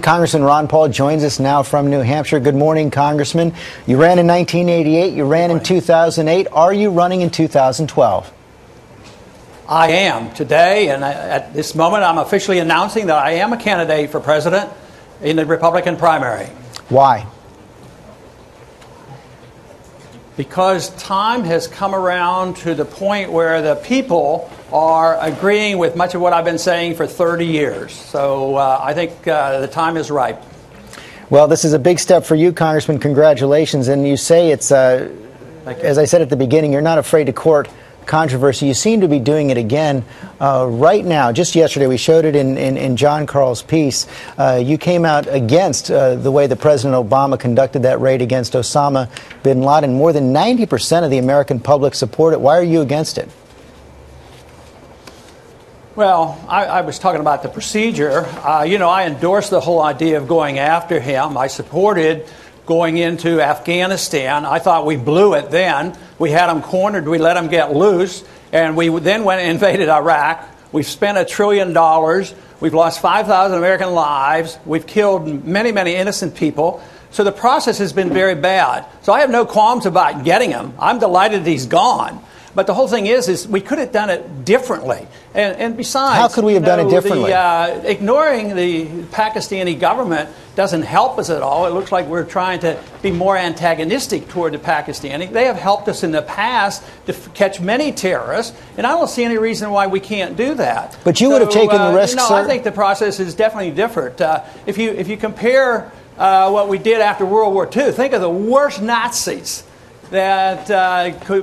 Congressman Ron Paul joins us now from New Hampshire. Good morning, Congressman. You ran in 1988. You ran in 2008. Are you running in 2012? I am today, and at this moment I'm officially announcing that I am a candidate for president in the Republican primary. Why? Because time has come around to the point where the people are agreeing with much of what I've been saying for 30 years. So I think the time is ripe. Well, this is a big step for you, Congressman. Congratulations. And you say it's, as I said at the beginning, you're not afraid to court controversy. You seem to be doing it again right now. Just yesterday, we showed it in John Karl's piece. You came out against the way that President Obama conducted that raid against Osama bin Laden. More than 90% of the American public support it. Why are you against it? Well, I was talking about the procedure. You know, I endorsed the whole idea of going after him. I supported going into Afghanistan. I thought we blew it then. We had them cornered. We let them get loose. And we then went and invaded Iraq. We've spent $1 trillion. We've lost 5,000 American lives. We've killed many, many innocent people. So the process has been very bad. So I have no qualms about getting him. I'm delighted he's gone. But the whole thing is we could have done it differently. And besides, how could we have done it differently? Ignoring the Pakistani government doesn't help us at all. It looks like we're trying to be more antagonistic toward the Pakistani. They have helped us in the past to catch many terrorists, and I don't see any reason why we can't do that. But you would have taken the risk, no, sir? I think the process is definitely different. If you compare what we did after World War II, think of the worst Nazis that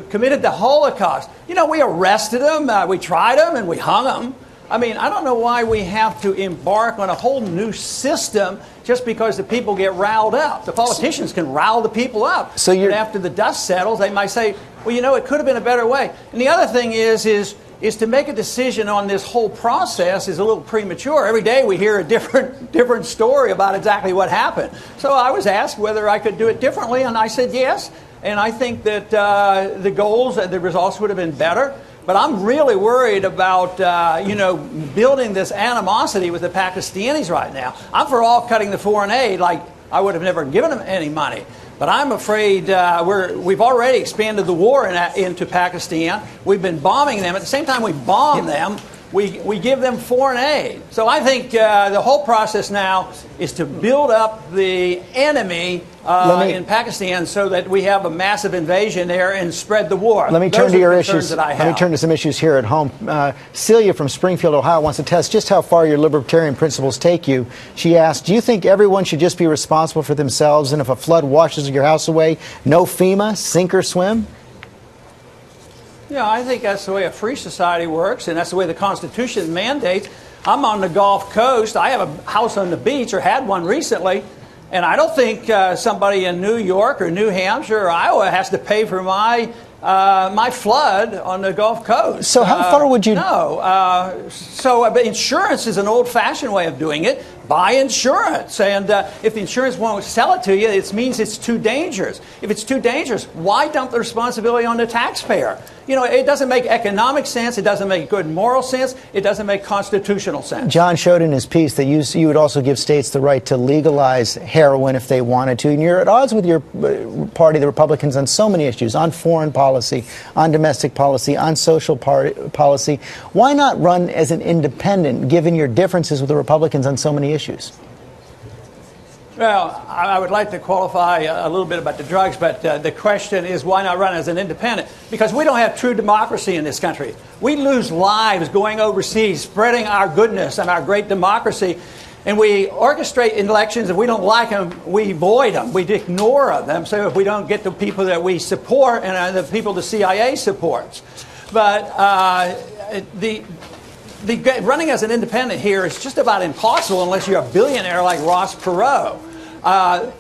committed the Holocaust. You know, we arrested them, we tried them, and we hung them. I mean, I don't know why we have to embark on a whole new system just because the people get riled up. The politicians can rile the people up. So and after the dust settles, they might say, well, you know, it could have been a better way. And the other thing is to make a decision on this whole process is a little premature. Every day we hear a different story about exactly what happened. So I was asked whether I could do it differently, and I said yes. And I think that the goals and the results would have been better. But I'm really worried about, you know, building this animosity with the Pakistanis right now. I'm for all cutting the foreign aid, like I would have never given them any money. But I'm afraid we've already expanded the war into Pakistan. We've been bombing them. At the same time we bomb them, we give them foreign aid. So I think the whole process now is to build up the enemy in Pakistan so that we have a massive invasion there and spread the war. Let me turn to your issues. Let me turn to some issues here at home. Celia from Springfield, Ohio, wants to test just how far your libertarian principles take you. She asked, do you think everyone should just be responsible for themselves, and if a flood washes your house away, no FEMA, sink or swim? Yeah, I think that's the way a free society works, and that's the way the Constitution mandates. I'm on the Gulf Coast. I have a house on the beach, or had one recently, and I don't think somebody in New York or New Hampshire or Iowa has to pay for my flood on the Gulf Coast. So how far would you... No. But insurance is an old-fashioned way of doing it. Buy insurance. And if the insurance won't sell it to you, it means it's too dangerous. If it's too dangerous, why dump the responsibility on the taxpayer? You know, it doesn't make economic sense. It doesn't make good moral sense. It doesn't make constitutional sense. John showed in his piece that you would also give states the right to legalize heroin if they wanted to. And you're at odds with your party, the Republicans, on so many issues, on foreign policy, on domestic policy, on social policy. Why not run as an independent, given your differences with the Republicans on so many issues? Well, I would like to qualify a little bit about the drugs, but the question is why not run as an independent? Because we don't have true democracy in this country. We lose lives going overseas, spreading our goodness and our great democracy, and we orchestrate elections. If we don't like them, we void them. We ignore them. So if we don't get the people that we support and the people the CIA supports. But running as an independent here is just about impossible unless you're a billionaire like Ross Perot.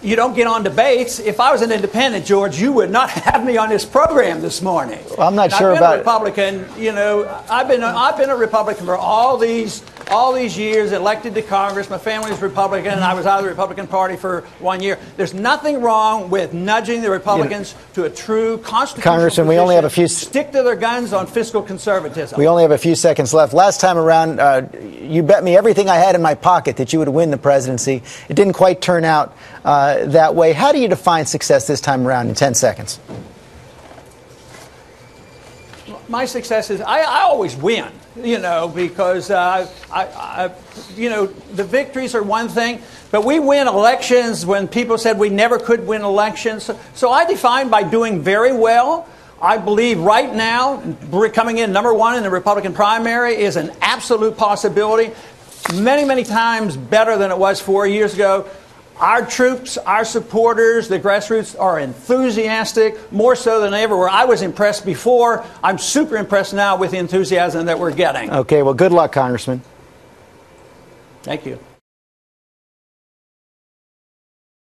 You don't get on debates. If I was an independent, George, you would not have me on this program this morning. Well, I'm not sure about I've been a Republican. You know, I've been a Republican for all these all these years, elected to Congress. My family's Republican, and I was out of the Republican Party for 1 year. There's nothing wrong with nudging the Republicans to a true constitutional Congressman, we only have a few... Stick to their guns on fiscal conservatism. We only have a few seconds left. Last time around, you bet me everything I had in my pocket that you would win the presidency. It didn't quite turn out that way. How do you define success this time around in 10 seconds? My success is I always win, because the victories are one thing, but we win elections when people said we never could win elections. So I define by doing very well. I believe right now, coming in #1 in the Republican primary is an absolute possibility, many, many times better than it was 4 years ago. Our troops, our supporters, the grassroots are enthusiastic, more so than ever. Where I was impressed before, I'm super impressed now with the enthusiasm that we're getting. Okay, well, good luck, Congressman. Thank you.